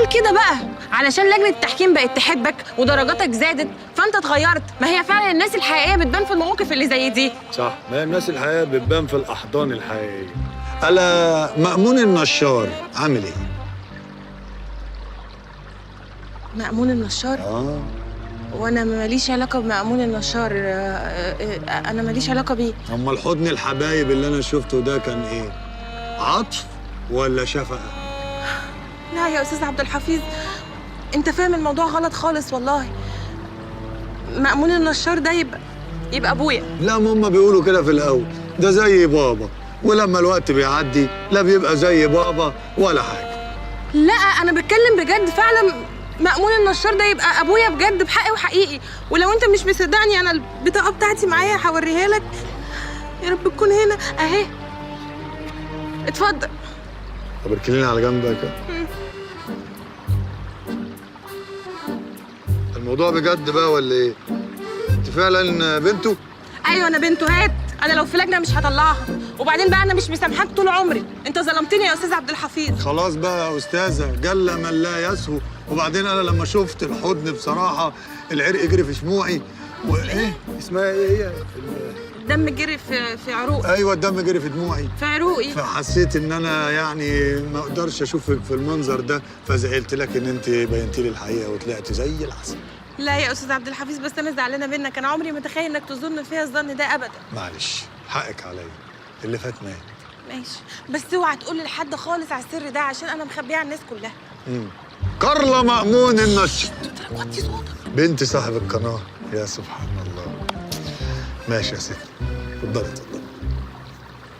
قول كده بقى علشان لجنه التحكيم بقت تحبك ودرجاتك زادت فانت اتغيرت. ما هي فعلا الناس الحقيقيه بتبان في المواقف اللي زي دي. صح، ما هي الناس الحقيقيه بتبان في الاحضان الحقيقيه. ألا مأمون النشار عامل ايه؟ مأمون النشار؟ وانا ماليش علاقه بمأمون النشار. انا ماليش علاقه بيه. أما الحضن الحبايب اللي أنا شفته ده كان ايه؟ عطف ولا شفقة؟ لا يا استاذ عبد الحفيظ، انت فاهم الموضوع غلط خالص والله. مأمون النشار ده يبقى ابويا. لا، ما هم بيقولوا كده في الأول، ده زي بابا، ولما الوقت بيعدي لا بيبقى زي بابا ولا حاجة. لا انا بتكلم بجد فعلا. مأمون النشار ده يبقى ابويا بجد بحقي وحقيقي. ولو انت مش مصدقني انا البطاقه بتاعتي معايا هوريها لك. يا رب تكون هنا اهي. اتفضل. طب اركنيني على جنب بقى كده. الموضوع بجد بقى ولا ايه؟ انت فعلا بنته؟ ايوه انا بنته. هات. انا لو في لجنه مش هطلعها. وبعدين بقى انا مش مسامحاك طول عمري. انت ظلمتني يا استاذ عبد الحفيظ. خلاص بقى يا استاذه، جل من لا يسهو. وبعدين انا لما شفت الحضن بصراحه العرق جري في شموعي. وايه اسمها ايه هي؟ الدم جري في عروقي. ايوه الدم جري في دموعي، في عروقي. فحسيت ان انا يعني ما اقدرش اشوفك في المنظر ده، فزعلت لك ان انت بينتي لي الحقيقه وطلعت زي العسل. لا يا استاذ عبد الحفيظ، بس انا زعلانه منك. انا عمري ما اتخيل انك تظن فيها الظن ده ابدا. معلش حقك عليا، اللي فات مات. ماشي، بس اوعى تقول لحد خالص على السر ده عشان انا مخبيه على الناس كلها. كارلا مأمون النشر، وطي صوتك. بنت صاحب القناه. يا سبحان الله. ماشي يا ستي، اتفضلي.